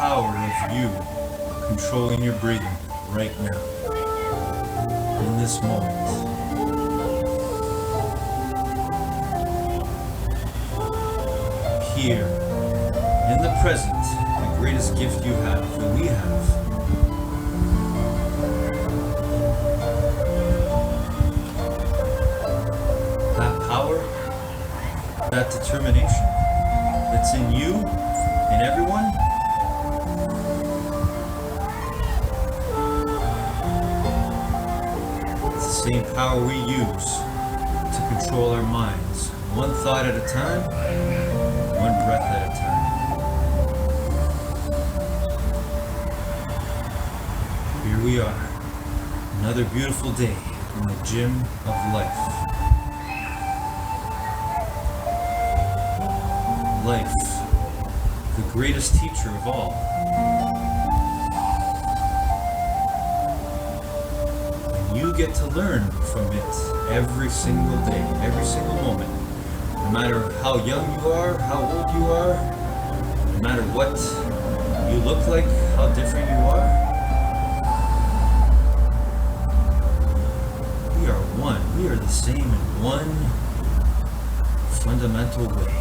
power of you controlling your breathing right now, in this moment. Here, in the present, the greatest gift you have, that we have. That power, that determination that's in you and everyone, it's the same power we use to control our minds, one thought at a time, one breath at a time. Here we are, another beautiful day in the gym of life. Life, the greatest teacher of all. And you get to learn from it every single day, every single moment. No matter how young you are, how old you are, no matter what you look like, how different you are, we are one. We are the same in one fundamental way.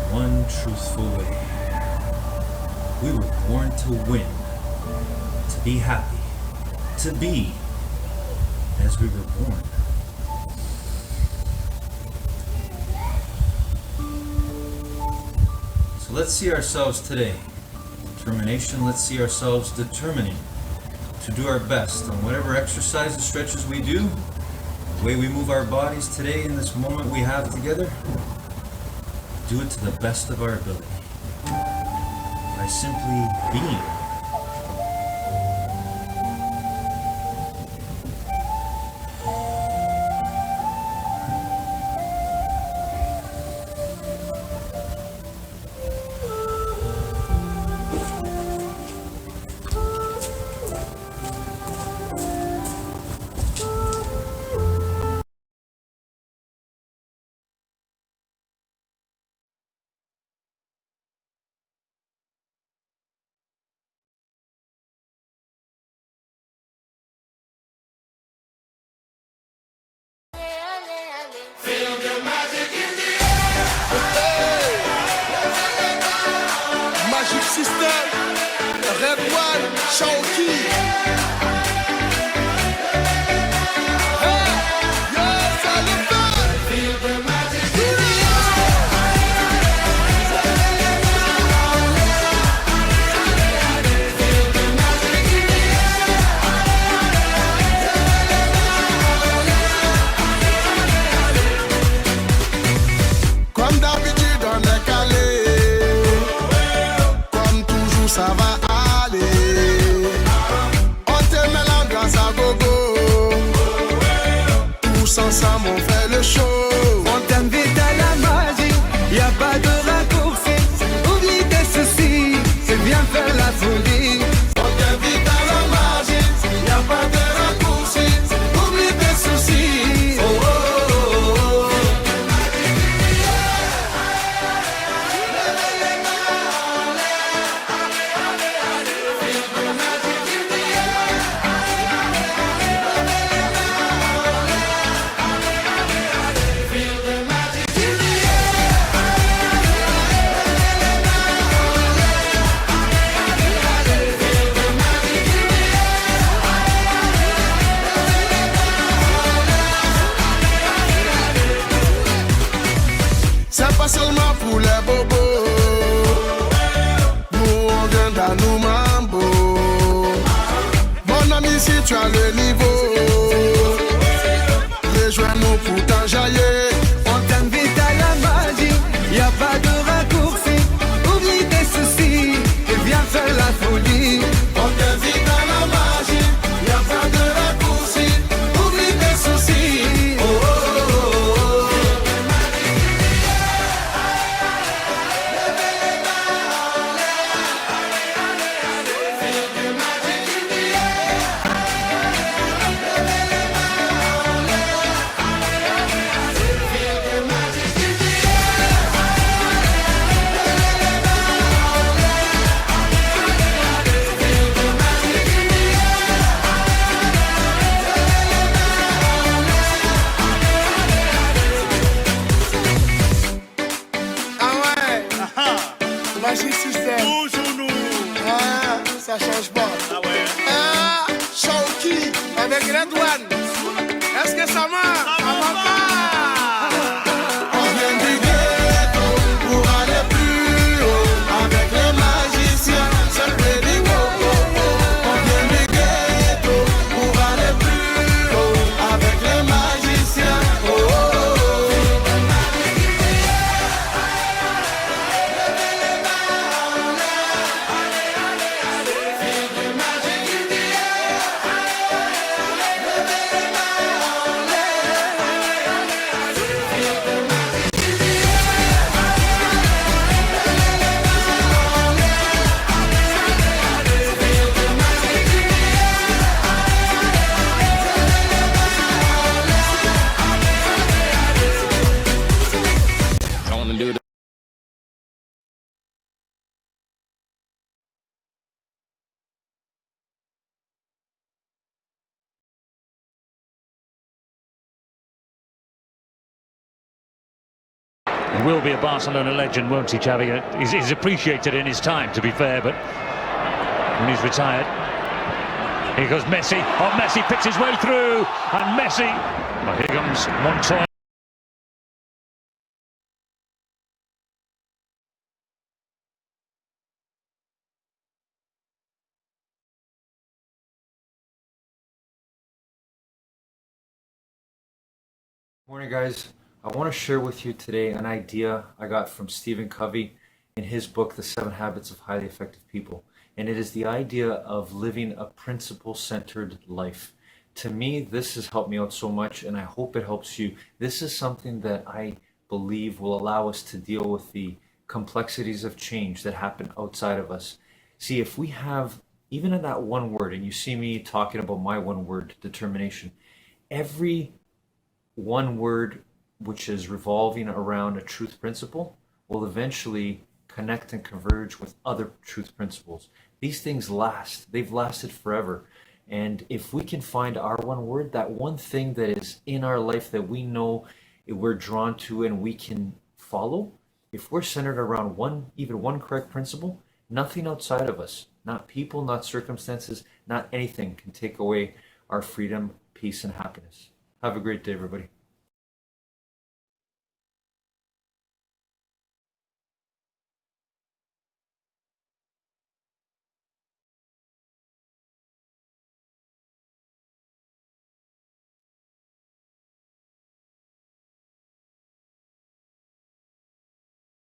One truthful way. We were born to win, to be happy, to be as we were born. So let's see ourselves today. Determination, let's see ourselves determining to do our best on whatever exercise and stretches we do, the way we move our bodies today in this moment we have together. Do it to the best of our ability by simply being. Magic System, Red One, Shawty. Hey, yo, Salifan. Feel the magic in the Comme d'habitude, on est calé. Comme toujours, ça va aller. On te met l'ambiance à gogo. Tous ensemble, on fait le show. On t'invite à la magie, y a pas de raccourci. Oublie tes soucis, c'est bien faire la folie. On t'invite à la magie, y a pas de raccourci. Oublie tes soucis. Oh, oh, oh, oh. C'est pas seulement pour les bobos. Nous on vient dans nos mambo. Mon ami, si tu as le niveau, rejoins-nous pour t'enjailler. On t'invite à la magie, y a pas de raccourci. Oublie tes soucis, et viens faire la folie. On t'invite à la magie, y a pas de raccourci. Oublie tes soucis. Oh, oh, oh, oh. On vient du ghetto pour aller plus haut. Avec les magiciens, c'est le baby coco. On vient du ghetto pour aller plus haut. Avec les magiciens, oh oh oh. He will be a Barcelona legend, won't he, Xavi? He's appreciated in his time, to be fair, but when he's retired. Here goes Messi. Oh, Messi picks his way through, and Messi. Well, here comes Montoya. Morning, guys. I want to share with you today an idea I got from Stephen Covey in his book, The 7 Habits of Highly Effective People. And it is the idea of living a principle-centered life. To me, this has helped me out so much, and I hope it helps you. This is something that I believe will allow us to deal with the complexities of change that happen outside of us. See, if we have, even in that one word, and you see me talking about my one word, determination, every one word which is revolving around a truth principle will eventually connect and converge with other truth principles. These things last. They've lasted forever. And if we can find our one word, that one thing that is in our life that we know we're drawn to and we can follow, if we're centered around even one correct principle, nothing outside of us, not people, not circumstances, not anything can take away our freedom, peace, and happiness. Have a great day, everybody.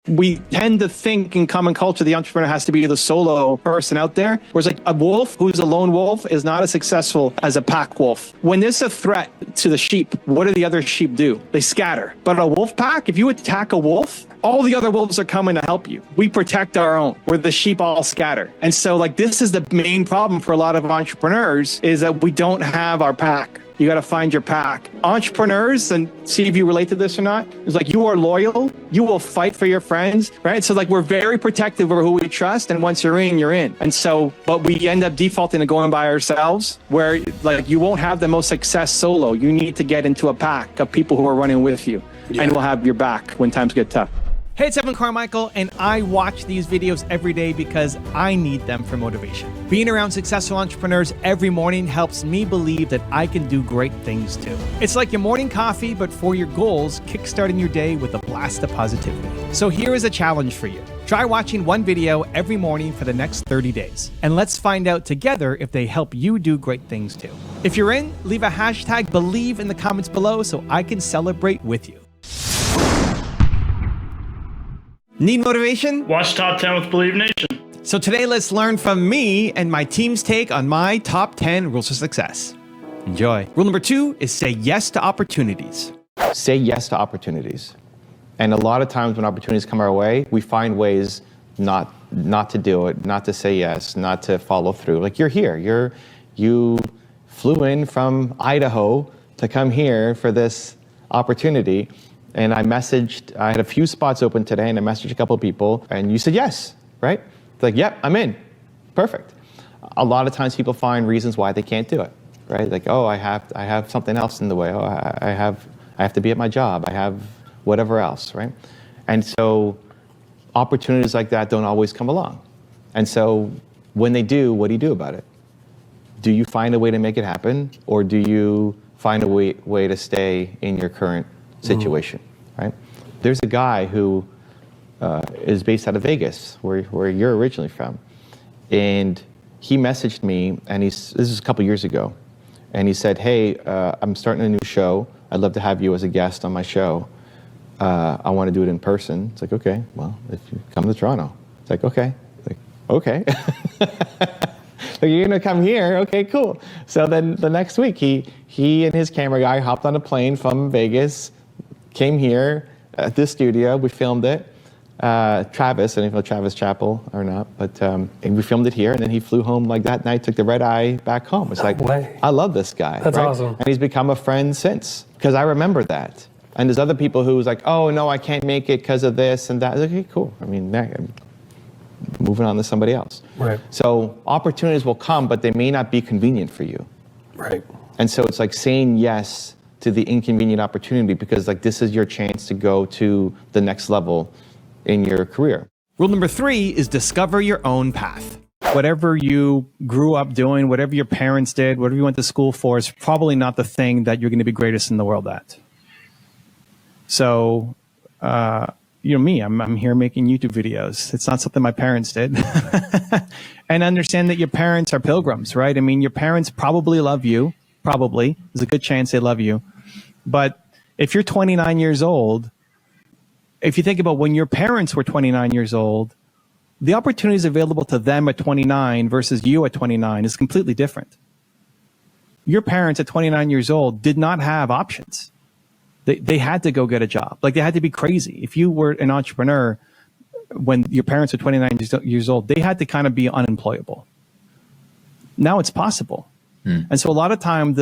We tend to think in common culture the entrepreneur has to be the solo person out there. Whereas like a wolf who's a lone wolf is not as successful as a pack wolf. When there's a threat to the sheep, what do the other sheep do? They scatter. But a wolf pack, if you attack a wolf, all the other wolves are coming to help you. We protect our own, where the sheep all scatter. And so like this is the main problem for a lot of entrepreneurs is that we don't have our pack. You got to find your pack. Entrepreneurs, and see if you relate to this or not, is like you are loyal, you will fight for your friends, right? So like we're very protective of who we trust, and once you're in, you're in. And so, but we end up defaulting to going by ourselves, where like you won't have the most success solo. You need to get into a pack of people who are running with you and will have your back when times get tough. Hey, it's Evan Carmichael, and I watch these videos every day because I need them for motivation. Being around successful entrepreneurs every morning helps me believe that I can do great things too. It's like your morning coffee, but for your goals, kickstarting your day with a blast of positivity. So here is a challenge for you. Try watching one video every morning for the next 30 days. And let's find out together if they help you do great things too. If you're in, leave a hashtag BELIEVE in the comments below so I can celebrate with you. Need motivation? Watch Top 10 with Believe Nation. So today let's learn from me and my team's take on my top 10 rules for success. Enjoy. Rule number 2 is say yes to opportunities. Say yes to opportunities. And a lot of times when opportunities come our way, we find ways not to do it, not to say yes, not to follow through. Like you're here, you flew in from Idaho to come here for this opportunity. And I had a few spots open today, and I messaged a couple of people, and you said yes, right? It's like, yep, I'm in. Perfect. A lot of times people find reasons why they can't do it, right? Like, oh, I have something else in the way. Oh, I have to be at my job. I have whatever else, right? And so opportunities like that don't always come along. And so when they do, what do you do about it? Do you find a way to make it happen, or do you find a way to stay in your current situation, right? There's a guy who is based out of Vegas, where you're originally from, and he messaged me, and this is a couple years ago, and he said, "Hey, I'm starting a new show. I'd love to have you as a guest on my show. I want to do it in person." It's like, okay, well, if you come to Toronto. It's like, okay. Like, okay. Like, you're gonna come here? Okay, cool. So then the next week, he and his camera guy hopped on a plane from Vegas, came here at this studio. We filmed it. Travis, I don't know if you know Travis Chappell or not, but and we filmed it here, and then he flew home like that night, took the red eye back home. It's like, I love this guy. That's awesome. And he's become a friend since, because I remember that. And there's other people who was like, oh no, I can't make it because of this and that. I was like, okay, cool. I mean, moving on to somebody else. Right. So opportunities will come, but they may not be convenient for you. Right. And so it's like saying yes to the inconvenient opportunity, because like this is your chance to go to the next level in your career. Rule number 3 is discover your own path. Whatever you grew up doing, whatever your parents did, whatever you went to school for, is probably not the thing that you're going to be greatest in the world at. So, me, I'm here making YouTube videos. It's not something my parents did. And understand that your parents are pilgrims, right? I mean, your parents probably love you. Probably. There's a good chance they love you. But if you're 29 years old, if you think about when your parents were 29 years old, the opportunities available to them at 29 versus you at 29 is completely different. Your parents at 29 years old did not have options. They had to go get a job. Like, they had to be crazy. If you were an entrepreneur when your parents were 29 years old, they had to kind of be unemployable. Now it's possible. And so a lot of time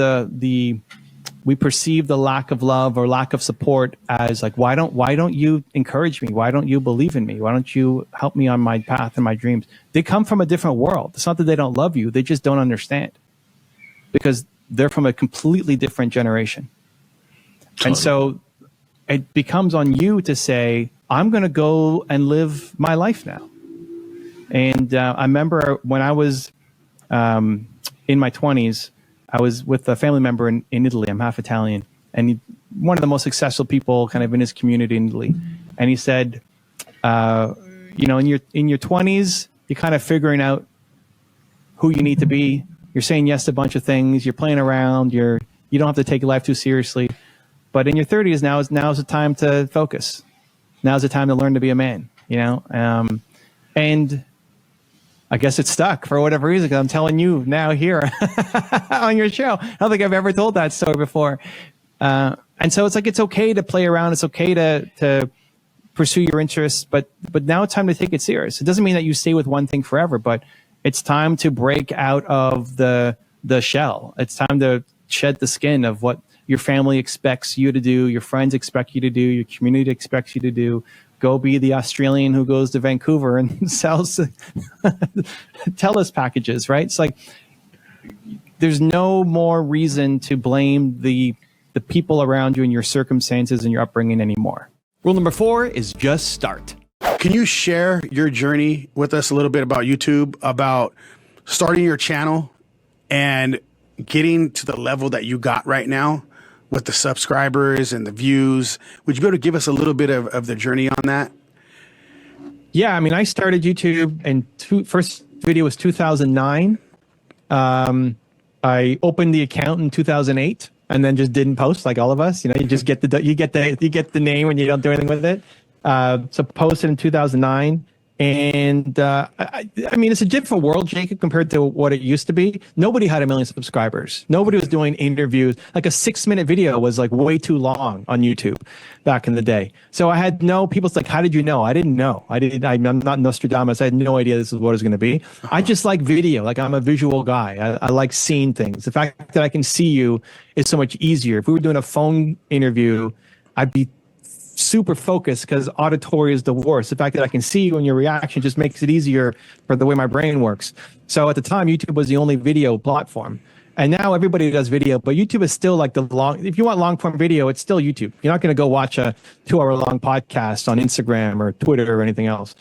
we perceive the lack of love or lack of support as like, why don't you encourage me? Why don't you believe in me? Why don't you help me on my path and my dreams? They come from a different world. It's not that they don't love you. They just don't understand, because they're from a completely different generation. Totally. And so it becomes on you to say, I'm going to go and live my life now. And I remember when I was in my 20s, I was with a family member in Italy. I'm half Italian, and one of the most successful people kind of in his community in Italy. And he said, in your 20s, you're kind of figuring out who you need to be. You're saying yes to a bunch of things. You're playing around. You don't have to take your life too seriously. But in your 30s, now's the time to focus. Now's the time to learn to be a man. And I guess it's stuck for whatever reason, because I'm telling you now here on your show. I don't think I've ever told that story before. And so it's like, it's okay to play around. It's okay to pursue your interests, but now it's time to take it serious. It doesn't mean that you stay with one thing forever, but it's time to break out of the shell. It's time to shed the skin of what your family expects you to do, your friends expect you to do, your community expects you to do. Go be the Australian who goes to Vancouver and sells TELUS packages, right? It's like, there's no more reason to blame the people around you and your circumstances and your upbringing anymore. Rule number 4 is just start. Can you share your journey with us a little bit about YouTube, about starting your channel and getting to the level that you got right now with the subscribers and the views? Would you be able to give us a little bit of the journey on that? Yeah, I mean, I started YouTube, and first video was 2009. I opened the account in 2008, and then just didn't post like all of us. You just get the name and you don't do anything with it. So posted in 2009. And I mean, it's a different world, Jacob, compared to what it used to be. Nobody had 1 million subscribers. Nobody was doing interviews. Like a 6-minute video was like way too long on YouTube back in the day. So I had people's like, how did you know? I didn't know. I'm not Nostradamus. I had no idea this is what it was going to be. I just like video. Like, I'm a visual guy. I like seeing things. The fact that I can see you is so much easier. If we were doing a phone interview, I'd be super focused, because auditory is the worst. The fact that I can see you and your reaction just makes it easier for the way my brain works. So at the time, YouTube was the only video platform. And now everybody does video, but YouTube is still like if you want long form video, it's still YouTube. You're not going to go watch a 2-hour long podcast on Instagram or Twitter or anything else.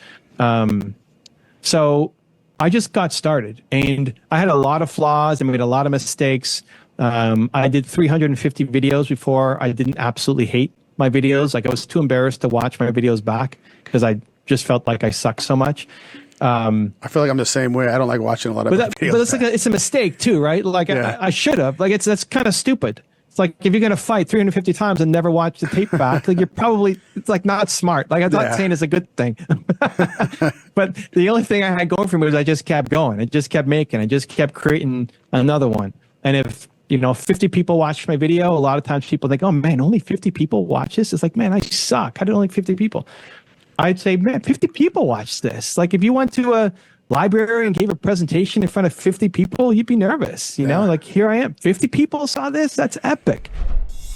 So I just got started, and I had a lot of flaws. I made a lot of mistakes, I did 350 videos before I didn't absolutely hate my videos. Like I was too embarrassed to watch my videos back because I just felt like I sucked so much. I feel like I'm the same way. I don't like watching a lot of videos. But it's like it's a mistake too, right? Like Yeah. I should have. Like that's kind of stupid. It's like if you're gonna fight 350 times and never watch the tape back, like you're probably it's like not smart. Like I'm not saying it's a good thing, but the only thing I had going for me was I just kept going. I just kept making. I just kept creating another one. And if 50 people watch my video, a lot of times people think, oh man, only 50 people watch this. It's like, man, I suck. How did only 50 people? I'd say, man, 50 people watch this. Like if you went to a library and gave a presentation in front of 50 people, you'd be nervous. Like here I am. 50 people saw this. That's epic.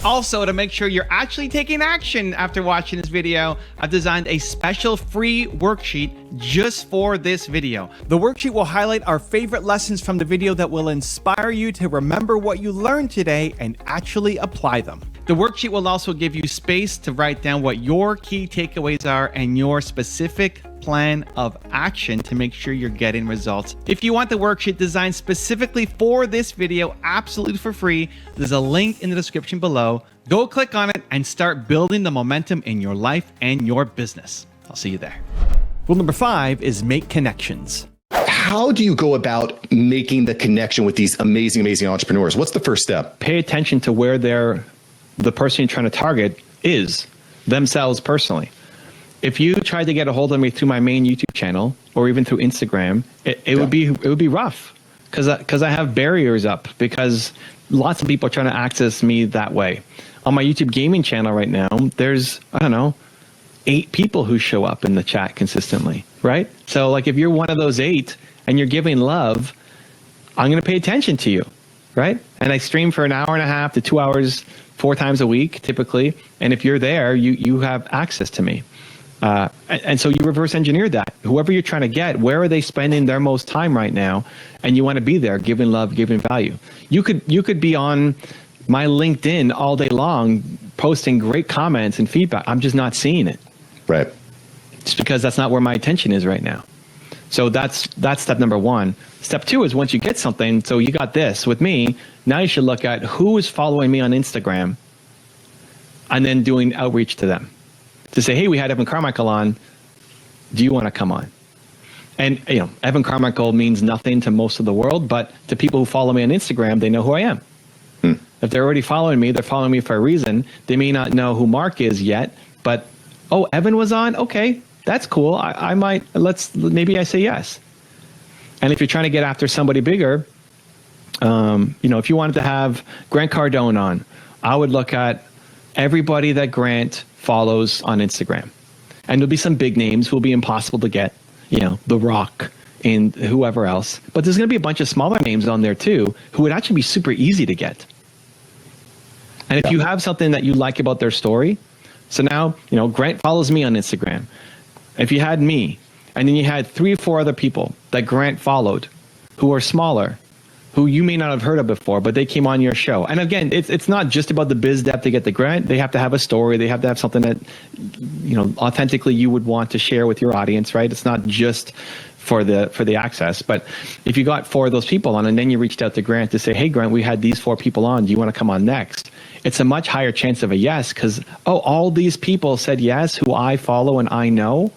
Also, to make sure you're actually taking action after watching this video, I've designed a special free worksheet just for this video. The worksheet will highlight our favorite lessons from the video that will inspire you to remember what you learned today and actually apply them. The worksheet will also give you space to write down what your key takeaways are and your specific plan of action to make sure you're getting results. If you want the worksheet designed specifically for this video, absolutely for free, there's a link in the description below. Go click on it and start building the momentum in your life and your business. I'll see you there. Rule number 5 is make connections. How do you go about making the connection with these amazing, amazing entrepreneurs? What's the first step? Pay attention to where the person you're trying to target is themselves personally. If you tried to get a hold of me through my main YouTube channel or even through Instagram, it would be rough because I have barriers up because lots of people are trying to access me that way. On my YouTube gaming channel right now, there's 8 people who show up in the chat consistently, right? So like if you're one of those 8 and you're giving love, I'm going to pay attention to you, right? And I stream for an hour and a half to 2 hours 4 times a week typically, and if you're there, you have access to me. And so you reverse engineer that. Whoever you're trying to get, where are they spending their most time right now? And you want to be there, giving love, giving value. You could be on my LinkedIn all day long, posting great comments and feedback. I'm just not seeing it. Right. Just because that's not where my attention is right now. So that's step number 1. Step 2 is once you get something, so you got this with me, now you should look at who is following me on Instagram and then doing outreach to them. To say, hey, we had Evan Carmichael on. Do you want to come on? And Evan Carmichael means nothing to most of the world, but to people who follow me on Instagram, they know who I am. If they're already following me, they're following me for a reason. They may not know who Mark is yet, but Evan was on. Okay, that's cool. I might maybe I say yes. And if you're trying to get after somebody bigger, if you wanted to have Grant Cardone on, I would look at everybody that Grant follows on Instagram. And there'll be some big names who will be impossible to get, The Rock and whoever else. But there's going to be a bunch of smaller names on there too, who would actually be super easy to get. And if you have something that you like about their story, so now, Grant follows me on Instagram. If you had me, and then you had 3 or 4 other people that Grant followed who are smaller, who you may not have heard of before, but they came on your show. And again, it's not just about the biz dev to get the grant. They have to have a story. They have to have something that, authentically you would want to share with your audience, right? It's not just for the access. But if you got 4 of those people on and then you reached out to Grant to say, hey, Grant, we had these 4 people on. Do you want to come on next? It's a much higher chance of a yes because, all these people said yes who I follow and I know.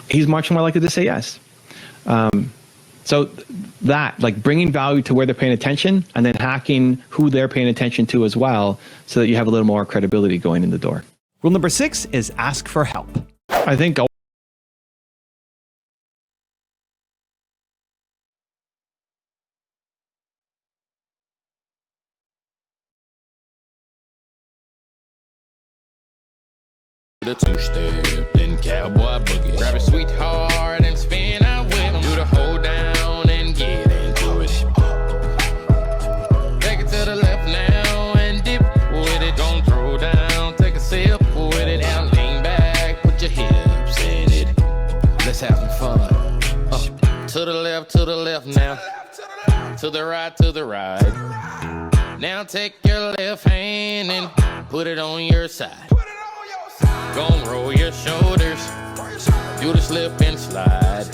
He's much more likely to say yes. So that, like bringing value to where they're paying attention and then hacking who they're paying attention to as well so that you have a little more credibility going in the door. Rule number 6 is ask for help. I think the 2-step, then cowboy boogie. Grab a sweetheart and spin out with him. Do the hold down and get into it. Take it to the left now and dip with it. Don't throw down, take a sip with it. Now lean back, put your hips in it. Let's have some fun. To the left now. To the right. Now take your left hand and put it on your side. Gon' roll your shoulders, do the slip and slide.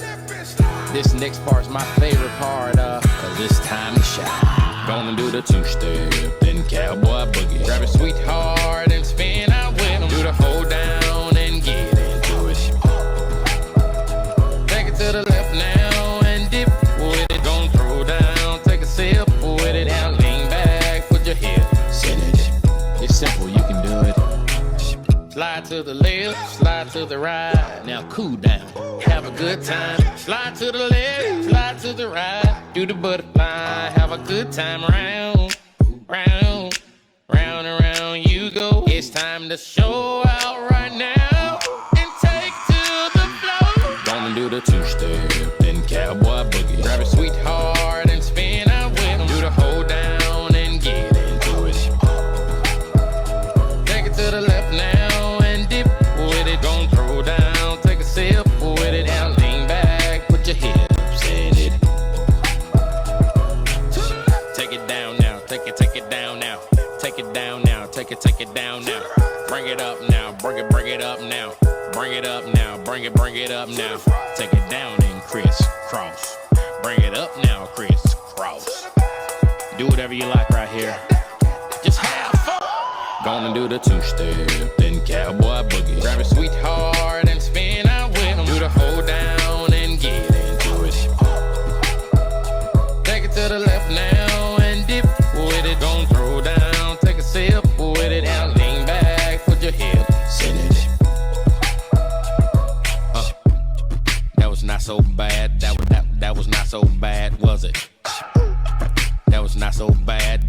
This next part's my favorite part, cause it's time to shine. Gonna do the two-step, then cowboy boogie. Grab a sweetheart and spin out with him. Do the hold down and get into it. Take it to the left now and dip with it. Gonna throw down, take a sip with it. Now lean back, put your hips in it. It's simple, you can do it. Slide to the left, slide to the right. Now cool down, have a good time. Slide to the left, slide to the right. Do the butterfly, have a good time. Round, round, round and round you go. It's time to show out right now and take to the floor. Gonna do the two-step, then cowboy boogie. Grab a sweetheart and spin out with him. Do the hold down and get into it. Take it to the left now and dip with it. Gonna throw down, take a sip with it. Now lean back, put your hips in it. Take it down now, take it down now. Take it down now, take it down now. Bring it up now, bring it up now. Bring it up now, bring it up now. Take it down and crisscross. Bring it up now, crisscross. Do whatever you like right here. Just have fun. Gonna do the two-step, then cowboy boogie. Grab a sweetheart and spin out with him. Do the hold down and get into it. Take it to the left now and dip with it. Gonna throw down, take a sip with it. Now lean back, put your hips in it. That was not so bad. That was not so bad, was it? That was not so bad.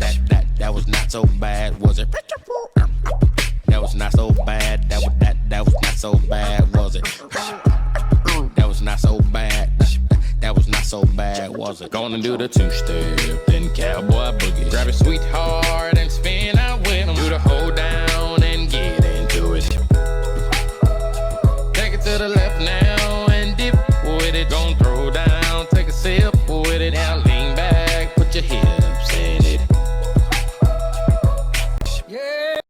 That was not so bad, was it? That was not so bad. That was not so bad, was it? That was not so bad. That was not so bad, was it? Gonna do the two-step, then cowboy boogie. Grab a sweetheart and spin out with him. Do the hold down and get into it. Take it to the left now and dip with it. Gonna throw down, take a sip with it. Now lean back, put your hips in it. Yeah.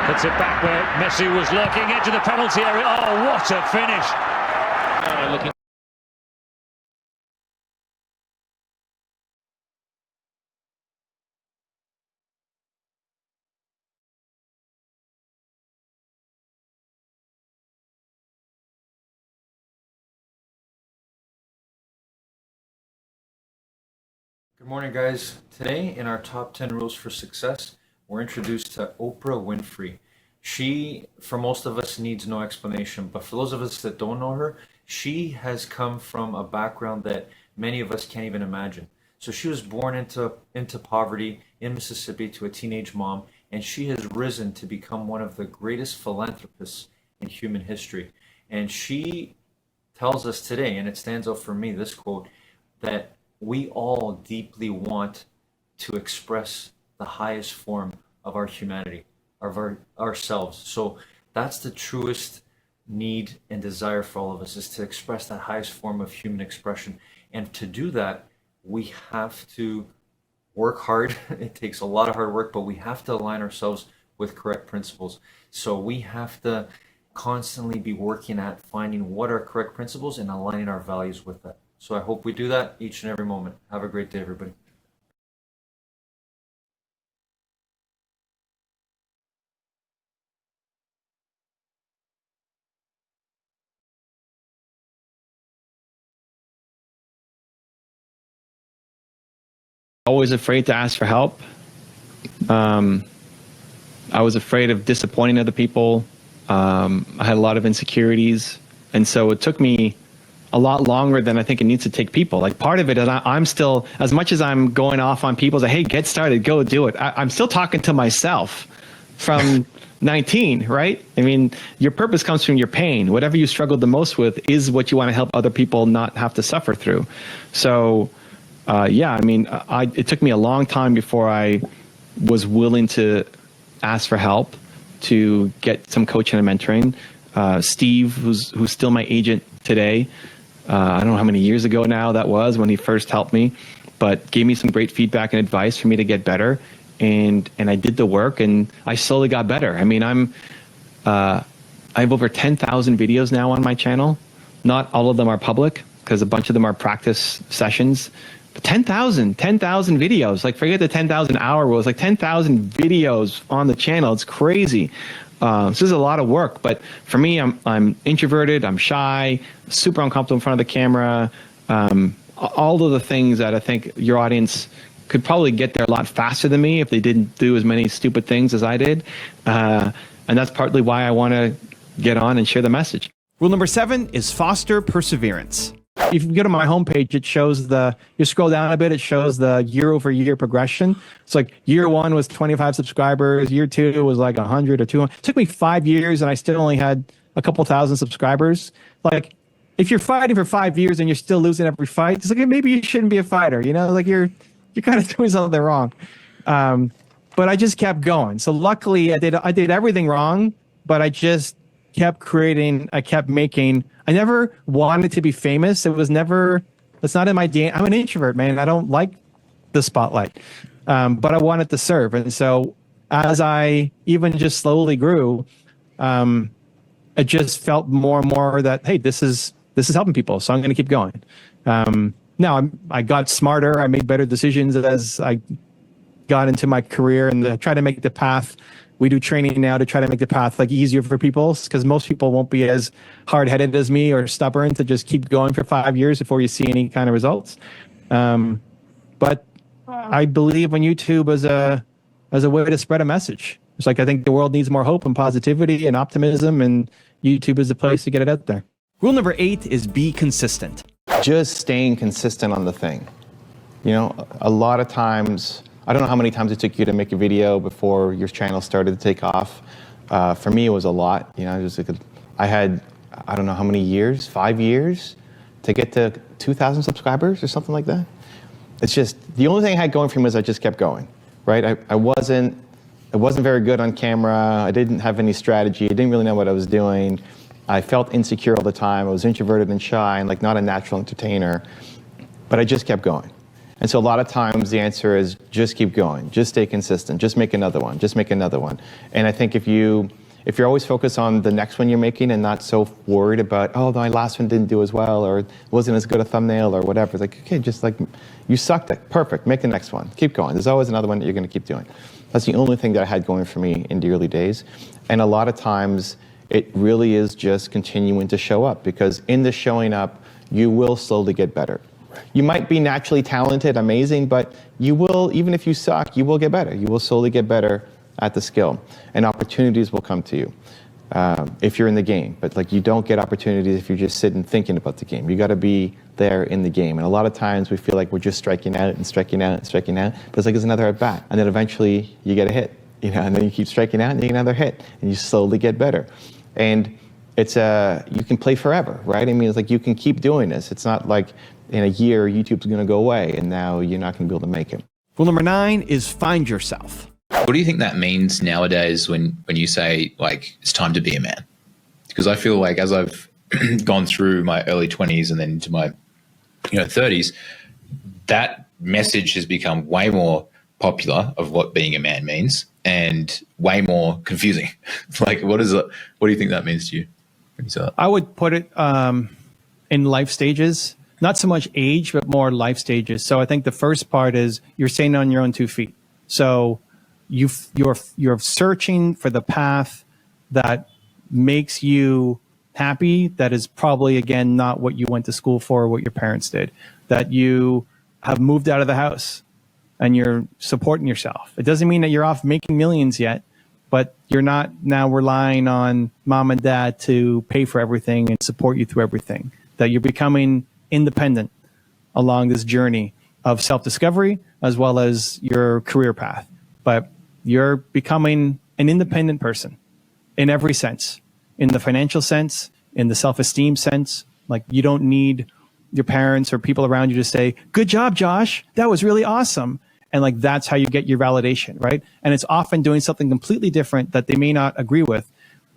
Puts it back where Messi was lurking into the penalty area. Oh, what a finish. Looking. Good morning, guys. Today in our top 10 rules for success, we're introduced to Oprah Winfrey. She, for most of us, needs no explanation, but for those of us that don't know her, she has come from a background that many of us can't even imagine. So she was born into poverty in Mississippi to a teenage mom, and she has risen to become one of the greatest philanthropists in human history. And she tells us today, and it stands out for me, this quote, that we all deeply want to express the highest form of our humanity, of ourselves. So that's the truest need and desire for all of us, is to express that highest form of human expression. And to do that, we have to work hard. It takes a lot of hard work, but we have to align ourselves with correct principles. So we have to constantly be working at finding what are correct principles and aligning our values with that. So I hope we do that each and every moment. Have a great day, everybody. Always afraid to ask for help. I was afraid of disappointing other people. I had a lot of insecurities. And so it took me a lot longer than I think it needs to take people. Like, part of it is I'm still, as much as I'm going off on people, say, hey, get started, go do it. I'm still talking to myself from 19, right? I mean, your purpose comes from your pain. Whatever you struggled the most with is what you want to help other people not have to suffer through. So, yeah, I mean, it took me a long time before I was willing to ask for help, to get some coaching and mentoring. Steve, who's still my agent today, I don't know how many years ago now that was when he first helped me, but gave me some great feedback and advice for me to get better. and I did the work, and I slowly got better. I mean, I have over 10,000 videos now on my channel. Not all of them are public because a bunch of them are practice sessions. But 10,000 videos. Like, forget the 10,000 hour rule. It's like 10,000 videos on the channel. It's crazy. This is a lot of work. But for me, I'm introverted. I'm shy. Super uncomfortable in front of the camera. All of the things that I think your audience could probably get there a lot faster than me if they didn't do as many stupid things as I did. And that's partly why I want to get on and share the message. Rule number 7 is foster perseverance. If you go to my homepage, it shows you scroll down a bit, it shows the year-over-year progression. It's like year 1 was 25 subscribers, year 2 was like 100 or 200. It took me 5 years and I still only had a couple thousand subscribers. Like, if you're fighting for 5 years and you're still losing every fight, it's like, maybe you shouldn't be a fighter, you know? Like, you're kind of doing something wrong. But I just kept going. So luckily I did everything wrong, but I just kept creating, I kept making. I never wanted to be famous. It's not in my DNA. I'm an introvert, man. I don't like the spotlight. But I wanted to serve. And so as I even just slowly grew, I just felt more and more that, hey, this is helping people. So I'm going to keep going. Now I got smarter. I made better decisions as I got into my career and try to make the path. We do training now to try to make the path like easier for people, because most people won't be as hard-headed as me or stubborn to just keep going for 5 years before you see any kind of results. But I believe in YouTube as a way to spread a message. It's like, I think the world needs more hope and positivity and optimism, and YouTube is the place to get it out there. Rule number 8 is be consistent. Just staying consistent on the thing. You know, a lot of times, I don't know how many times it took you to make a video before your channel started to take off. For me, it was a lot. You know, I had, I don't know how many years, 5 years to get to 2,000 subscribers or something like that. It's just, the only thing I had going for me was I just kept going, right? I wasn't very good on camera. I didn't have any strategy. I didn't really know what I was doing. I felt insecure all the time. I was introverted and shy and like not a natural entertainer, but I just kept going. And so a lot of times the answer is just keep going, just stay consistent, just make another one, just make another one. And I think if you're always focused on the next one you're making and not so worried about, oh, my last one didn't do as well, or it wasn't as good a thumbnail or whatever, it's like, okay, just like, you sucked it, perfect, make the next one, keep going. There's always another one that you're gonna keep doing. That's the only thing that I had going for me in the early days. And a lot of times it really is just continuing to show up, because in the showing up, you will slowly get better. You might be naturally talented, amazing, but you will, even if you suck, you will get better. You will slowly get better at the skill, and opportunities will come to you if you're in the game. But like, you don't get opportunities if you're just sitting thinking about the game. You got to be there in the game. And a lot of times we feel like we're just striking out and striking out and striking out, but it's like, there's another at bat, and then eventually you get a hit, you know, and then you keep striking out and you get another hit, and you slowly get better. And it's you can play forever, right? I mean, it's like, you can keep doing this. It's not like in a year YouTube's going to go away and now you're not going to be able to make it. Rule number 9 is find yourself. What do you think that means nowadays when you say, like, it's time to be a man? Because I feel like as I've gone through my early 20s and then into my 30s, that message has become way more popular of what being a man means and way more confusing. Like, what do you think that means to you? I would put it in life stages, not so much age, but more life stages. So I think the first part is you're staying on your own 2 feet. So you're searching for the path that makes you happy. That is probably, again, not what you went to school for or what your parents did. That you have moved out of the house and you're supporting yourself. It doesn't mean that you're off making millions yet, but you're not now relying on mom and dad to pay for everything and support you through everything. That you're becoming independent along this journey of self-discovery as well as your career path. But you're becoming an independent person in every sense, in the financial sense, in the self-esteem sense. Like, you don't need your parents or people around you to say, good job, Josh, that was really awesome. And like, that's how you get your validation, right? And it's often doing something completely different that they may not agree with.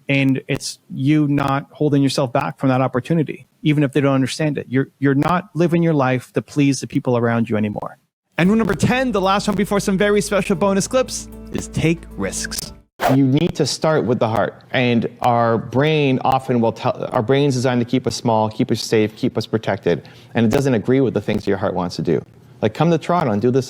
And it's you not holding yourself back from that opportunity, even if they don't understand it. You're not living your life to please the people around you anymore. And rule number 10, the last one before some very special bonus clips, is take risks. You need to start with the heart. And our brain often will tell, our brain's designed to keep us small, keep us safe, keep us protected. And it doesn't agree with the things your heart wants to do. Like, come to Toronto and do this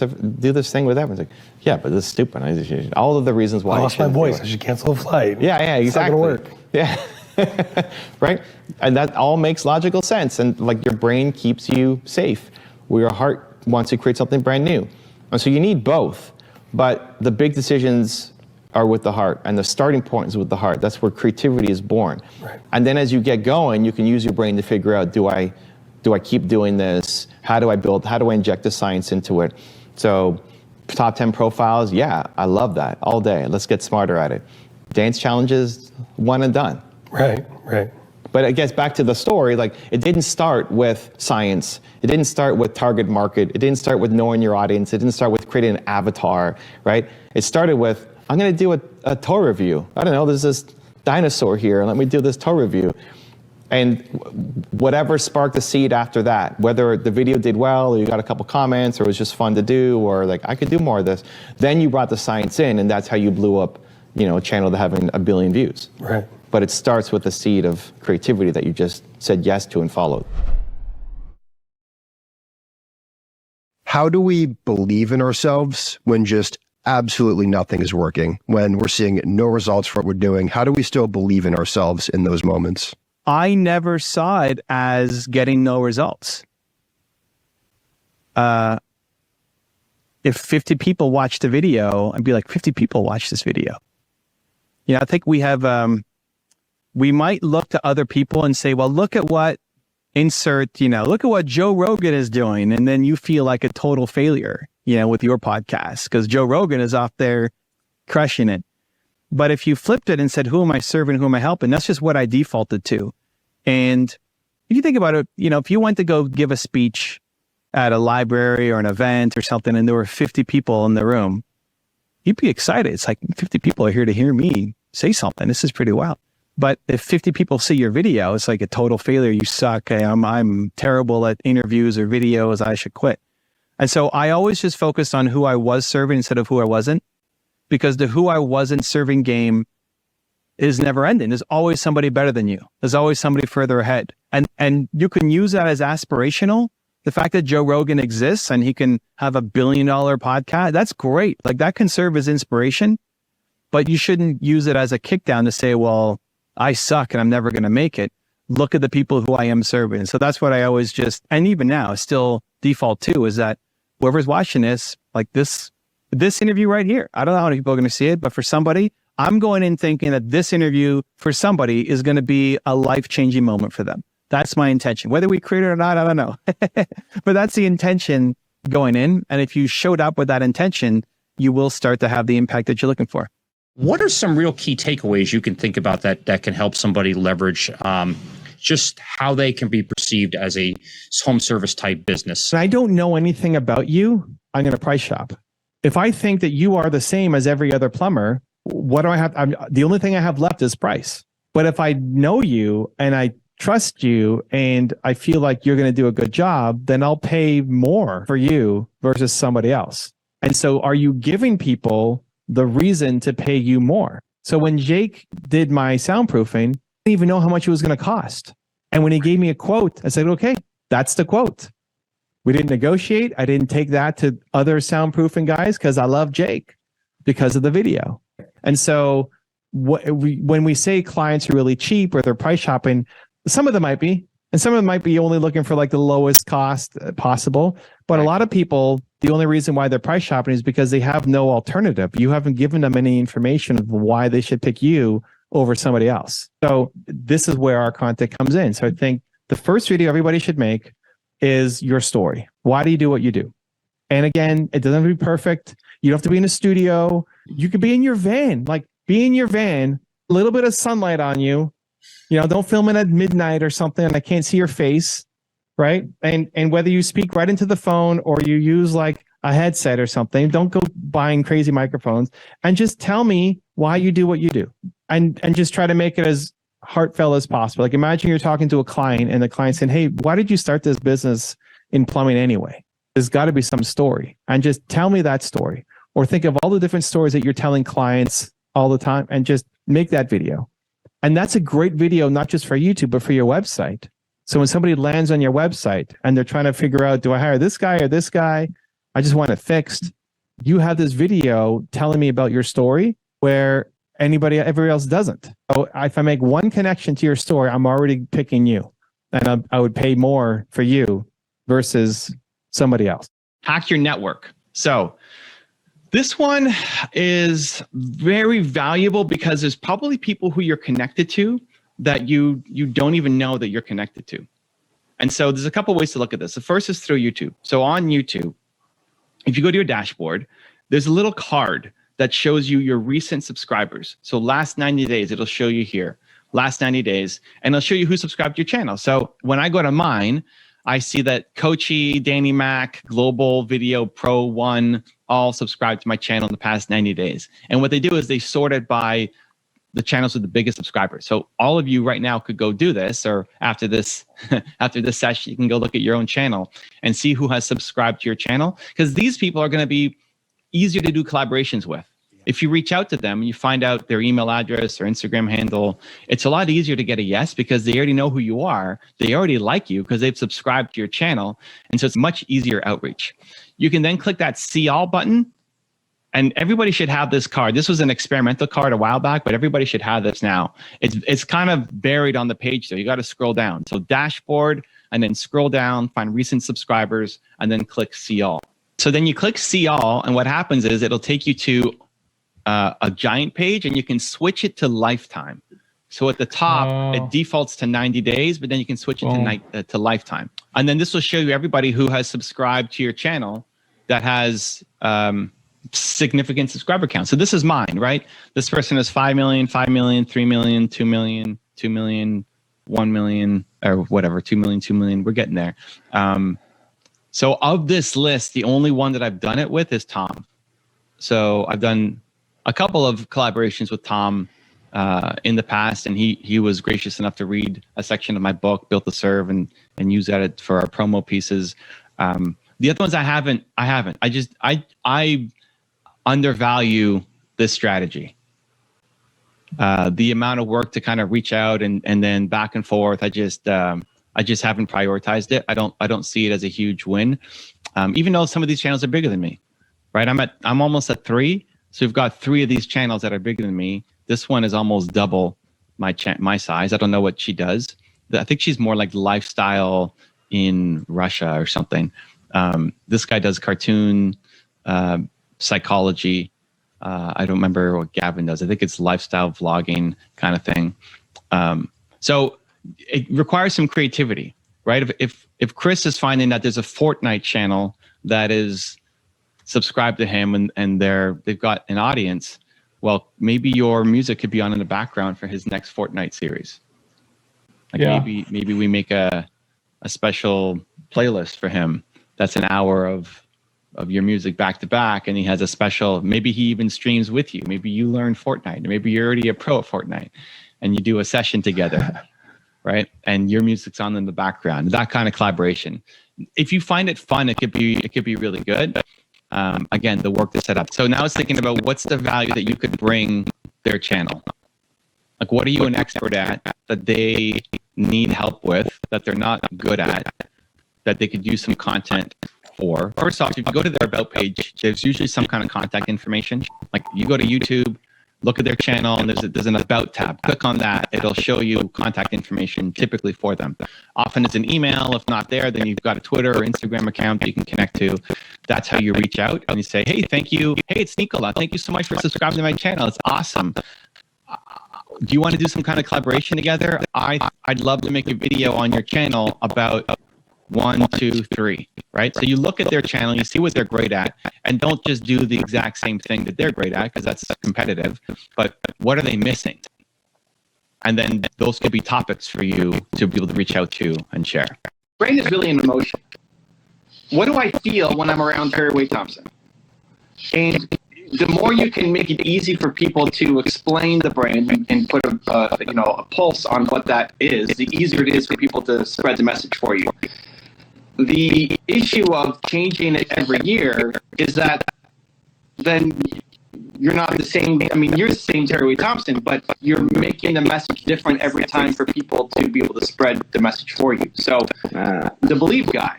thing with everyone. It's like, yeah, but this is stupid. All of the reasons why. I lost my voice. I should cancel a flight. Yeah, exactly. It's not gonna work. Yeah. Right? And that all makes logical sense. And like, your brain keeps you safe, where your heart wants to create something brand new. And so you need both. But the big decisions are with the heart, and the starting point is with the heart. That's where creativity is born. Right. And then as you get going, you can use your brain to figure out, do I keep doing this? How do I inject the science into it? So top 10 profiles, yeah, I love that all day. Let's get smarter at it. Dance challenges, one and done. Right. But it gets back to the story, like, it didn't start with science. It didn't start with target market. It didn't start with knowing your audience. It didn't start with creating an avatar, right? It started with, I'm gonna do a tour review. I don't know, there's this dinosaur here, let me do this tour review. And whatever sparked the seed after that, whether the video did well, or you got a couple comments, or it was just fun to do, or like, I could do more of this, then you brought the science in, and that's how you blew up, a channel to having 1 billion views. Right. But it starts with the seed of creativity that you just said yes to and followed. How do we believe in ourselves when just absolutely nothing is working, when we're seeing no results for what we're doing? How do we still believe in ourselves in those moments? I never saw it as getting no results. If 50 people watched the video, I'd be like, 50 people watched this video. I think we have, we might look to other people and say, well, look at what look at what Joe Rogan is doing. And then you feel like a total failure, with your podcast, because Joe Rogan is off there crushing it. But if you flipped it and said, who am I serving? Who am I helping? That's just what I defaulted to. And if you think about it, if you went to go give a speech at a library or an event or something, and there were 50 people in the room, you'd be excited. It's like, 50 people are here to hear me say something. This is pretty wild. But if 50 people see your video, it's like a total failure. You suck. I'm terrible at interviews or videos. I should quit. And so I always just focused on who I was serving instead of who I wasn't, because the who I wasn't serving game is never ending. There's always somebody better than you. There's always somebody further ahead. And you can use that as aspirational. The fact that Joe Rogan exists and he can have $1 billion podcast, that's great. Like, that can serve as inspiration, but you shouldn't use it as a kickdown to say, well, I suck and I'm never going to make it. Look at the people who I am serving. So that's what I always and even now still default to, is that whoever's watching this, like this interview right here, I don't know how many people are going to see it, but for somebody, I'm going in thinking that this interview for somebody is going to be a life-changing moment for them. That's my intention. Whether we create it or not, I don't know. But that's the intention going in. And if you showed up with that intention, you will start to have the impact that you're looking for. What are some real key takeaways you can think about that can help somebody leverage just how they can be perceived as a home service type business? I don't know anything about you. I'm going to price shop. If I think that you are the same as every other plumber, what do I have? The only thing I have left is price. But if I know you and I trust you and I feel like you're going to do a good job, then I'll pay more for you versus somebody else. And so are you giving people the reason to pay you more? So when Jake did my soundproofing, I didn't even know how much it was going to cost. And when he gave me a quote, I said, okay, that's the quote. We didn't negotiate. I didn't take that to other soundproofing guys because I love Jake because of the video. And so when we say clients are really cheap or they're price shopping, some of them might be, and some of them might be only looking for like the lowest cost possible. But a lot of people, the only reason why they're price shopping is because they have no alternative. You haven't given them any information of why they should pick you over somebody else. So this is where our content comes in. So I think the first video everybody should make is your story. Why do you do what you do? And again, it doesn't have to be perfect. You don't have to be in a studio. You could be in your van, a little bit of sunlight on you. Don't film it at midnight or something and I can't see your face, right? And whether you speak right into the phone or you use like a headset or something, don't go buying crazy microphones, and just tell me why you do what you do. And just try to make it as heartfelt as possible. Like, imagine you're talking to a client and the client saying, hey, why did you start this business in plumbing anyway? there's got to be some story, and just tell me that story, or think of all the different stories that you're telling clients all the time and just make that video. And that's a great video, not just for YouTube, but for your website. So when somebody lands on your website and they're trying to figure out, do I hire this guy or this guy? I just want it fixed. You have this video telling me about your story where everybody else doesn't. So if I make one connection to your story, I'm already picking you, and I would pay more for you versus somebody else. Hack your network. So this one is very valuable because there's probably people who you're connected to that you don't even know that you're connected to. And so there's a couple ways to look at this. The first is through YouTube. So on YouTube, if you go to your dashboard, there's a little card that shows you your recent subscribers. So last 90 days, it'll show you here, last 90 days, and it'll show you who subscribed to your channel. So when I go to mine, I see that Coachy, Danny Mac, Global Video Pro 1, all subscribed to my channel in the past 90 days. And what they do is they sort it by the channels with the biggest subscribers. So all of you right now could go do this, or after this after this session, you can go look at your own channel and see who has subscribed to your channel, because these people are going to be easier to do collaborations with. If you reach out to them and you find out their email address or Instagram handle, it's a lot easier to get a yes because they already know who you are. They already like you because they've subscribed to your channel. And so it's much easier outreach. You can then click that see all button, and everybody should have this card. This was an experimental card a while back, but everybody should have this now. It's kind of buried on the page, so you got to scroll down. So dashboard, and then scroll down, find recent subscribers, and then click see all. So then you click see all, and what happens is it'll take you to a giant page, and you can switch it to lifetime. So at the top, it defaults to 90 days, but then you can switch it to lifetime. And then this will show you everybody who has subscribed to your channel that has significant subscriber count. So this is mine, right? This person has 5 million, 5 million, 3 million, 2 million, 2 million, 1 million, or whatever, 2 million, 2 million. We're getting there. So of this list, the only one that I've done it with is Tom. So I've done a couple of collaborations with Tom in the past, and he was gracious enough to read a section of my book, Built to Serve, and use that for our promo pieces. The other ones I haven't. I undervalue this strategy. The amount of work to kind of reach out and then back and forth. I just haven't prioritized it. I don't see it as a huge win, even though some of these channels are bigger than me. Right? I'm almost at 3. So we've got 3 of these channels that are bigger than me. This one is almost double my size. I don't know what she does. I think she's more like lifestyle in Russia or something. This guy does cartoon psychology. I don't remember what Gavin does. I think it's lifestyle vlogging kind of thing. So it requires some creativity, right? If Chris is finding that there's a Fortnite channel that is subscribed to him and they've got an audience, well, maybe your music could be on in the background for his next Fortnite series. Like maybe we make a special playlist for him that's an hour of your music back to back, and he has a special, maybe he even streams with you. Maybe you learn Fortnite, or maybe you're already a pro at Fortnite and you do a session together, right? And your music's on in the background, that kind of collaboration. If you find it fun, it could be really good. Again, the work to set up. So now it's thinking about what's the value that you could bring their channel. Like, what are you an expert at that they need help with, that they're not good at, that they could use some content for? First off, if you go to their about page, there's usually some kind of contact information. Like, you go to YouTube, look at their channel, and there's an about tab. Click on that. It'll show you contact information typically for them. Often it's an email. If not there, then you've got a Twitter or Instagram account that you can connect to. That's how you reach out and you say, hey, thank you. Hey, it's Nicola. Thank you so much for subscribing to my channel. It's awesome. Do you want to do some kind of collaboration together? I'd love to make a video on your channel about 1, 2, 3, right? So you look at their channel, you see what they're great at, and don't just do the exact same thing that they're great at, because that's competitive, but what are they missing? And then those could be topics for you to be able to reach out to and share. Brain is really an emotion. What do I feel when I'm around Perry Wade Thompson? And the more you can make it easy for people to explain the brain and put a pulse on what that is, the easier it is for people to spread the message for you. the issue of changing it every year is that then you're not the same. I mean, you're the same Terry Thompson, but you're making the message different every time for people to be able to spread the message for you. So the Believe guy,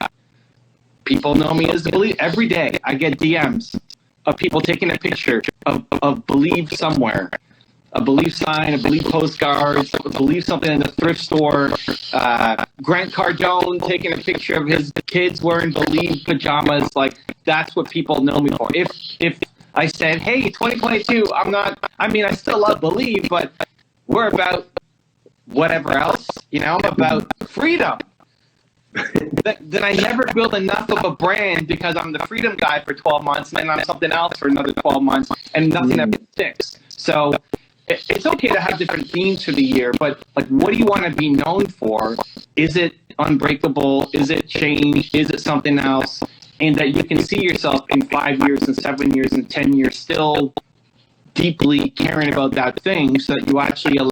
people know me as the Believe. Every day I get DMs of people taking a picture of Believe somewhere. A Believe sign, a Believe postcard, a Believe something in the thrift store. Grant Cardone taking a picture of his kids wearing Believe pajamas. Like, that's what people know me for. If I said, hey, 2022, I still love Believe, but we're about whatever else, I'm about freedom. Then I never build enough of a brand because I'm the freedom guy for 12 months and then I'm something else for another 12 months and nothing ever sticks. So it's okay to have different themes for the year, but like, what do you want to be known for? Is it unbreakable? Is it change? Is it something else? And that you can see yourself in 5 years and 7 years and 10 years still deeply caring about that thing so that you actually allow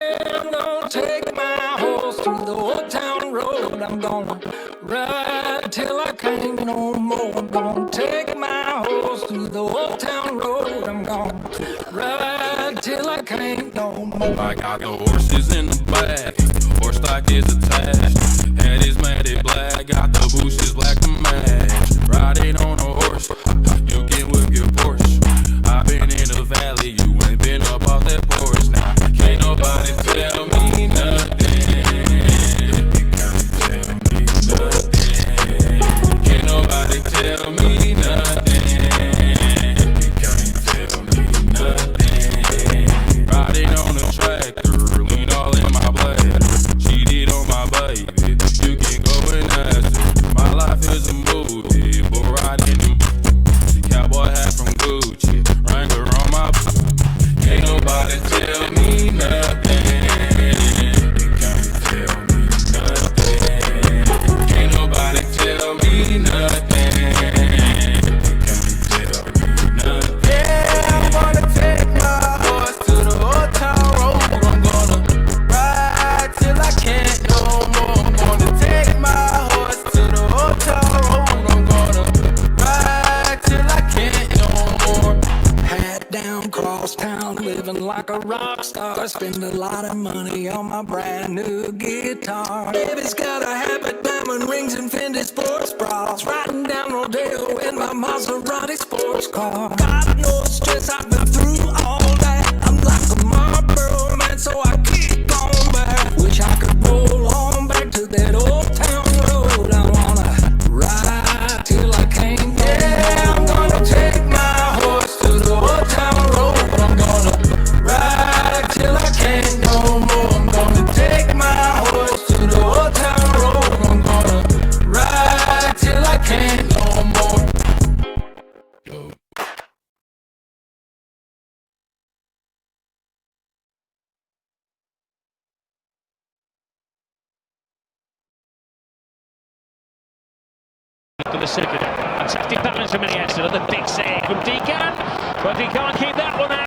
I'm gonna take my horse through the old town road. I'm gonna ride till I can't no more. I'm gonna take my horse through the old town road. I'm gonna ride till I can't no more. I got the horses in the back, horse stock is attached. Head is matted black, got the bushes black to match. Riding on a horse, you can whip your Porsche. I've been in the valley, you ain't been up off that porch. Now can't nobody tell me nothing. Can't nobody tell me nothing. Riding on the tractor, lean all in my blood. Cheated on my baby, you can go and ask her. My life is a movie, but riding cowboy hat from Gucci, Wrangler on my boot. Can't nobody tell me nothing. Can't tell me nothing. Can't nobody tell me nothing. Can't tell me nothing. Yeah, I'm gonna take my horse to the old town road. I'm gonna ride till I can't no more. I'm gonna take my horse to the old town road. I'm gonna ride till I can't no more. Hat down, cross town, living like a rock star. Spend a lot of money on my brand new guitar. Baby's got a habit, diamond rings and Fendi sports bras. Riding down Rodeo in my Maserati sports car. Got no stress, I've been through all that. I'm like a Marlboro man, so I keep going back. Wish I could roll on back to that old town road. I wanna ride till I can't. Yeah, I'm gonna take my horse to the old town road. I'm gonna ride till I can't no more. I'm gonna take my horse to the old town road. I'm gonna ride till I can't no more. To the second. Fantastic balance from Iniesta. The big save from Deacon, but he can't keep that one out.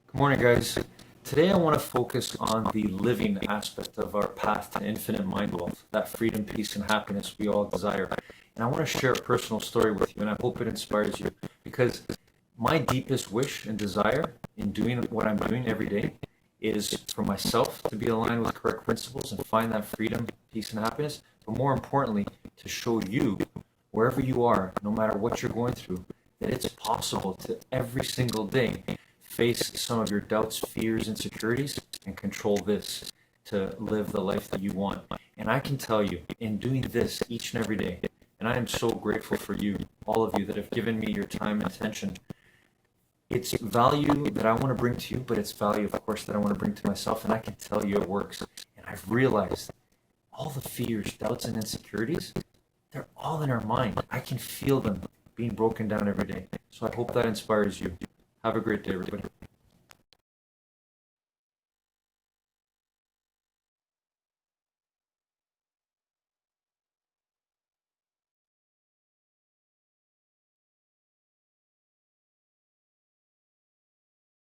Good morning, guys. Today I want to focus on the living aspect of our path to infinite mind wealth, that freedom, peace, and happiness we all desire. And I want to share a personal story with you, and I hope it inspires you, because my deepest wish and desire in doing what I'm doing every day is for myself to be aligned with correct principles and find that freedom, peace, and happiness, but more importantly, to show you, wherever you are, no matter what you're going through, that it's possible to every single day face some of your doubts, fears, insecurities, and control this to live the life that you want. And I can tell you, in doing this each and every day, and I am so grateful for you, all of you that have given me your time and attention, it's value that I want to bring to you, but it's value, of course, that I want to bring to myself, and I can tell you it works. And I've realized all the fears, doubts, and insecurities, they're all in our mind. I can feel them being broken down every day. So I hope that inspires you. Have a great day, everybody.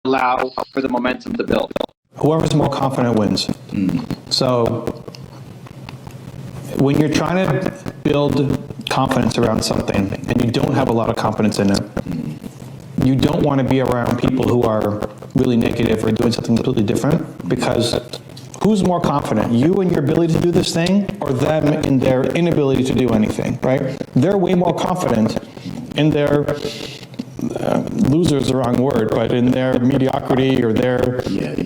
Allow for the momentum to build. Whoever's more confident wins. So when you're trying to build confidence around something and you don't have a lot of confidence in it, you don't want to be around people who are really negative or doing something completely different, because who's more confident, you in your ability to do this thing or them in their inability to do anything, right? They're way more confident in their loser is the wrong word, but in their mediocrity or their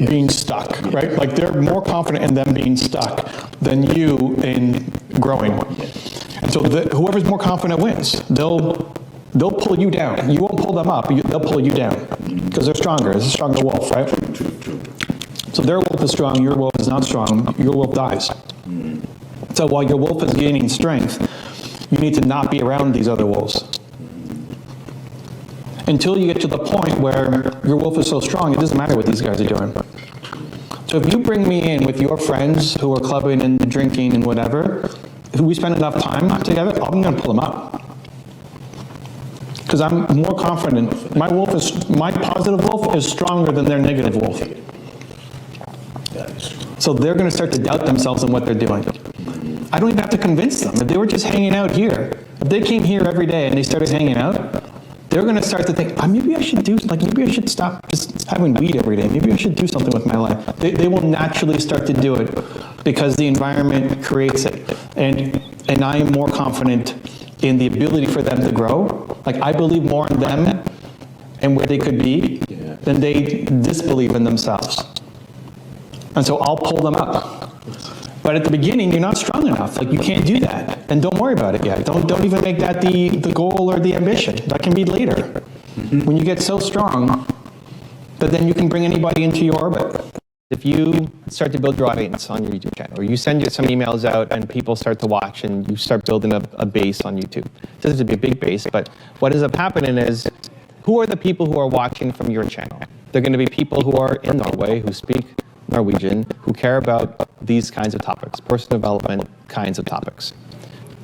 being stuck, right? Like they're more confident in them being stuck than you in growing. And so whoever's more confident wins. They'll pull you down. You won't pull them up. They'll pull you down because they're stronger. It's a stronger wolf, right? So their wolf is strong. Your wolf is not strong. Your wolf dies. So while your wolf is gaining strength, you need to not be around these other wolves. Until you get to the point where your wolf is so strong, it doesn't matter what these guys are doing. So if you bring me in with your friends who are clubbing and drinking and whatever, if we spend enough time together, I'm going to pull them up. Because I'm more confident. My positive wolf is stronger than their negative wolf. So they're going to start to doubt themselves and what they're doing. I don't even have to convince them. If they were just hanging out here, if they came here every day and they started hanging out, they're going to start to think, maybe I should stop just having weed every day. Maybe I should do something with my life. They will naturally start to do it because the environment creates it. And I am more confident in the ability for them to grow. Like I believe more in them and where they could be than they disbelieve in themselves. And so I'll pull them up. But at the beginning, you're not strong enough. Like you can't do that. And don't worry about it yet. Don't even make that the goal or the ambition. That can be later. When you get so strong, that then you can bring anybody into your orbit. If you start to build your audience on your YouTube channel, or you send some emails out and people start to watch and you start building a base on YouTube. It doesn't have to be a big base, but what ends up happening is, who are the people who are watching from your channel? They're going to be people who are in Norway, who speak Norwegian, who care about these kinds of topics, personal development kinds of topics.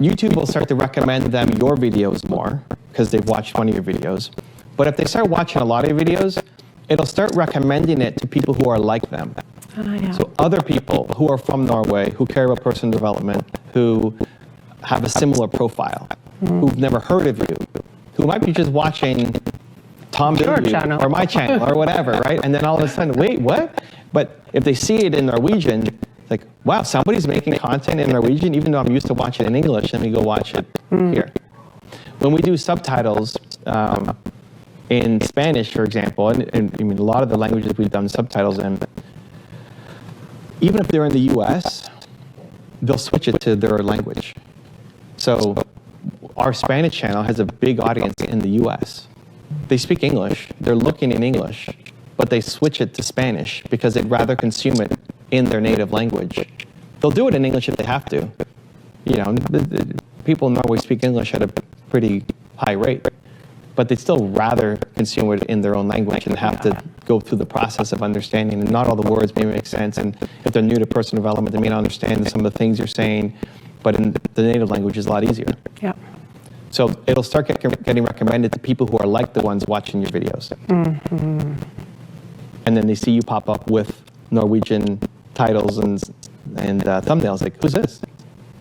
YouTube will start to recommend them your videos more because they've watched one of your videos. But if they start watching a lot of your videos, it'll start recommending it to people who are like them. So other people who are from Norway, who care about personal development, who have a similar profile, who've never heard of you, who might be just watching Tom's channel or my channel or whatever, right? And then all of a sudden, wait, what? But if they see it in Norwegian, like, wow, somebody's making content in Norwegian, even though I'm used to watching it in English, let me go watch it here. When we do subtitles in Spanish, for example, and I mean, a lot of the languages we've done subtitles in, even if they're in the US, they'll switch it to their language. So our Spanish channel has a big audience in the US. They speak English, they're looking in English, but they switch it to Spanish because they'd rather consume it in their native language. They'll do it in English if they have to. You know, the people in Norway speak English at a pretty high rate, but they'd still rather consume it in their own language and have to go through the process of understanding. And not all the words may make sense, and if they're new to personal development, they may not understand some of the things you're saying, but in the native language is a lot easier. Yeah. So it'll start getting recommended to people who are like the ones watching your videos. And then they see you pop up with Norwegian titles and thumbnails, like, who's this?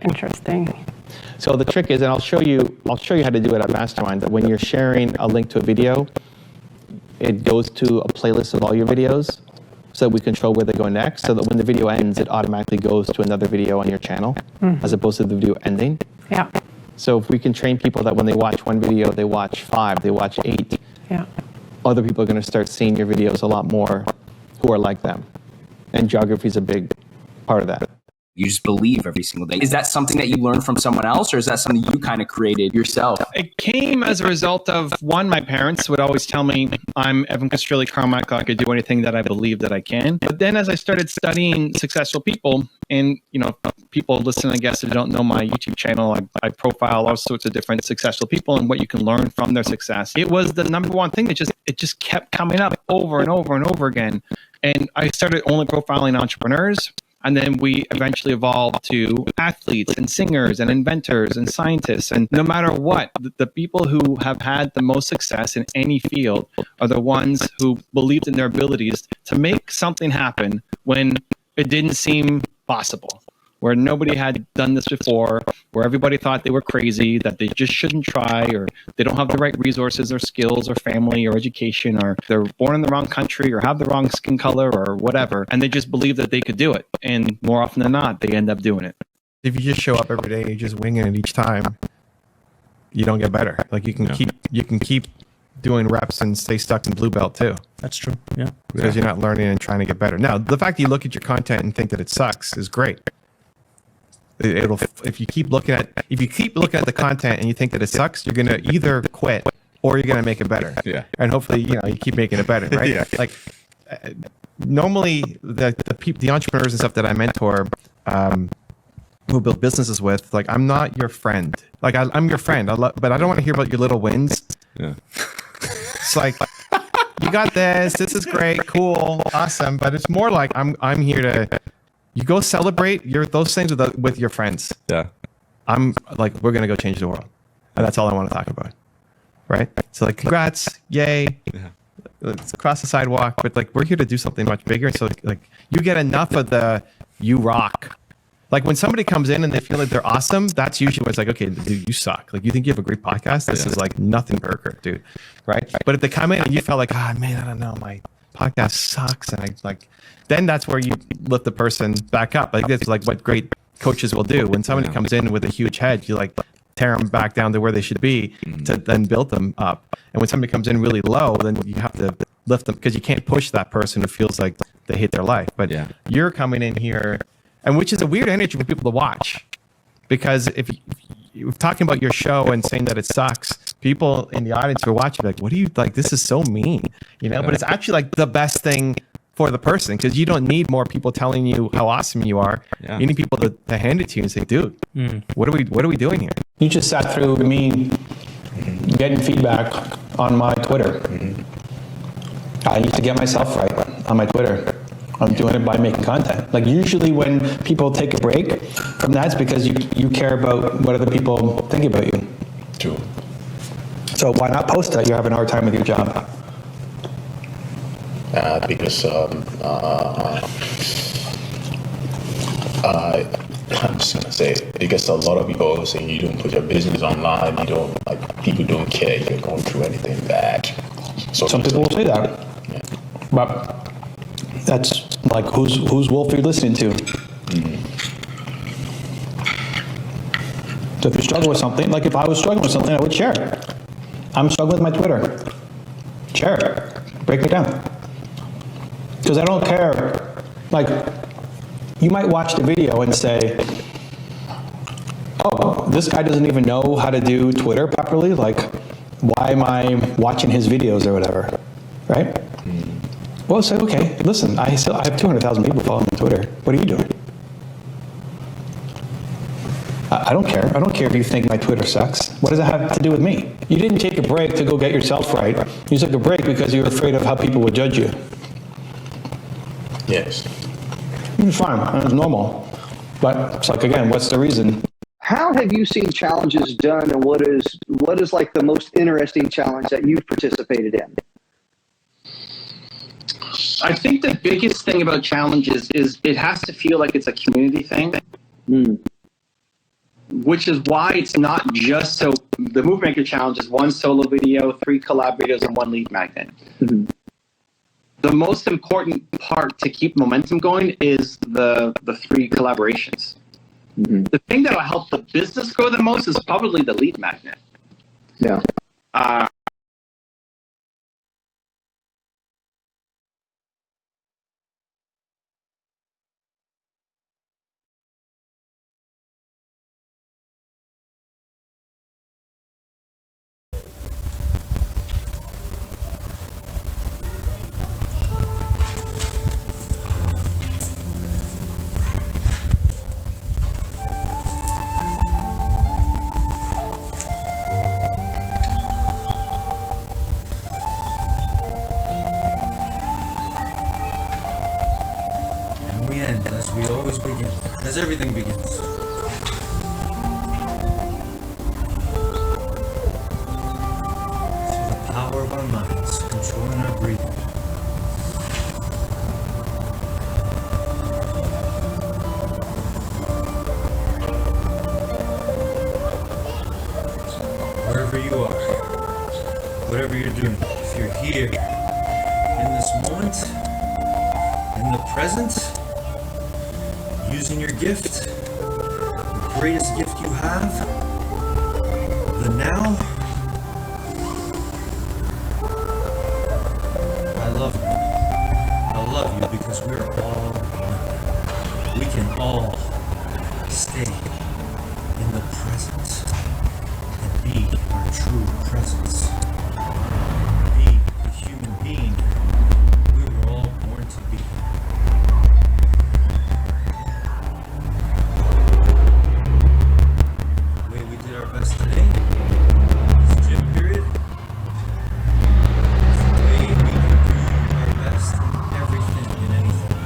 Interesting. So the trick is, and I'll show you how to do it at Mastermind, that when you're sharing a link to a video, it goes to a playlist of all your videos so that we control where they go next, so that when the video ends, it automatically goes to another video on your channel, as opposed to the video ending. Yeah. So if we can train people that when they watch one video, they watch 5, they watch 8, yeah, other people are going to start seeing your videos a lot more who are like them. And geography is a big part of that. You just believe every single day. Is that something that you learned from someone else, or is that something you kind of created yourself? It came as a result of, one, my parents would always tell me I'm Evan Castrilli Carmichael. I could do anything that I believe that I can. But then as I started studying successful people, and people listen, I guess, who don't know my YouTube channel, I profile all sorts of different successful people and what you can learn from their success. It was the number one thing that just kept coming up over and over and over again. And I started only profiling entrepreneurs. And then we eventually evolved to athletes and singers and inventors and scientists. And no matter what, the people who have had the most success in any field are the ones who believed in their abilities to make something happen when it didn't seem possible, where nobody had done this before, where everybody thought they were crazy, that they just shouldn't try, or they don't have the right resources or skills or family or education, or they're born in the wrong country or have the wrong skin color or whatever, and they just believe that they could do it. And more often than not, they end up doing it. If you just show up every day and you just winging it each time, you don't get better. Like you can keep doing reps and stay stuck in blue belt too. That's true. Yeah. Because you're not learning and trying to get better. Now, the fact that you look at your content and think that it sucks is great. If you keep looking at the content and you think that it sucks, you're gonna either quit or you're gonna make it better. Yeah. And hopefully, you keep making it better, right? Yeah. Like normally, the entrepreneurs and stuff that I mentor, who build businesses with, like I'm not your friend. Like I'm your friend, but I don't want to hear about your little wins. Yeah. It's like, you got this. This is great, cool, awesome. But it's more like I'm here to. You go celebrate those things with your friends. Yeah. I'm like, we're gonna go change the world, and that's all I want to talk about, right? So like, congrats, yay, it's across the sidewalk, but like we're here to do something much bigger. So like, you get enough of the you rock. Like when somebody comes in and they feel like they're awesome, that's usually when it's like, okay, dude, you suck. Like you think you have a great podcast? This is like nothing burger, dude, right? But if they come in and you felt like, oh man, I don't know, my podcast sucks, and then that's where you lift the person back up. Like that's like what great coaches will do. When somebody comes in with a huge head, you like tear them back down to where they should be to then build them up. And when somebody comes in really low, then you have to lift them because you can't push that person who feels like they hate their life. But you're coming in here, and which is a weird energy for people to watch, because if you're talking about your show and saying that it sucks, people in the audience who are watching like, what do you like? This is so mean, But it's actually like the best thing for the person, because you don't need more people telling you how awesome you are. Yeah. You need people to hand it to you and say, dude, what are we doing here? You just sat through me getting feedback on my Twitter. I need to get myself right on my Twitter. I'm doing it by making content. Like usually when people take a break from that, it's because you care about what other people think about you. True. So why not post that? You're having a hard time with your job. Because I'm just gonna say, because a lot of people are saying you don't put your business online, you don't, like, people don't care you're going through anything bad. So some people will say that, but that's like whose wolf are you listening to? So if you struggle with something, like if I was struggling with something, I would share it. I'm struggling with my Twitter. Share it. Break it down. Because I don't care. Like, you might watch the video and say, oh, this guy doesn't even know how to do Twitter properly. Like, why am I watching his videos or whatever? Right? Well, say, okay, listen, I have 200,000 people following me on Twitter. What are you doing? I don't care. I don't care if you think my Twitter sucks. What does that have to do with me? You didn't take a break to go get yourself right. You took a break because you were afraid of how people would judge you. Yes. It's fine. It's normal. But it's like, again, what's the reason? How have you seen challenges done, and what is like the most interesting challenge that you've participated in? I think the biggest thing about challenges is it has to feel like it's a community thing. Which is why it's not just so the Move Maker Challenge is 1 solo video, 3 collab videos, and 1 lead magnet. The most important part to keep momentum going is the 3 collaborations. The thing that'll help the business grow the most is probably the lead magnet. Yeah. always begin, as everything begins. Through the power of our minds, controlling our breathing. Wherever you are, whatever you're doing, if you're here in this moment, in the present, using your gift, the greatest gift you have, the now, I love you. I love you because we are all one. We can all stay in the present and be our true presence. Be the human being we were all born to be. The way we did our best today, this gym period, is the way we can do our best in everything and anything,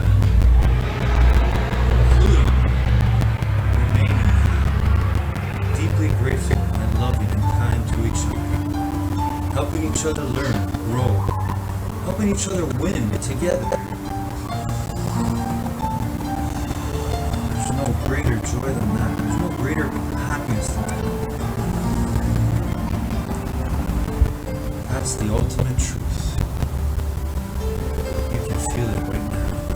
including remaining deeply grateful and loving and kind to each other, helping each other learn, grow, helping each other win together. There's no greater joy than that. There's no greater happiness than that. That's the ultimate truth. You can feel it right now.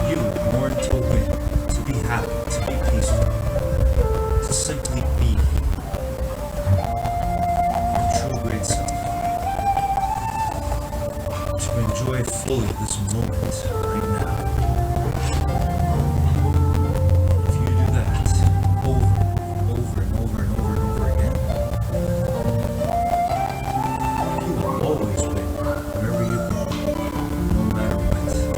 You were born to win, to be happy, to be peaceful, to simply be your true great self, to enjoy fully this moment right now. If you do that over and over and over and over and over again, you will always win wherever you go, no matter what.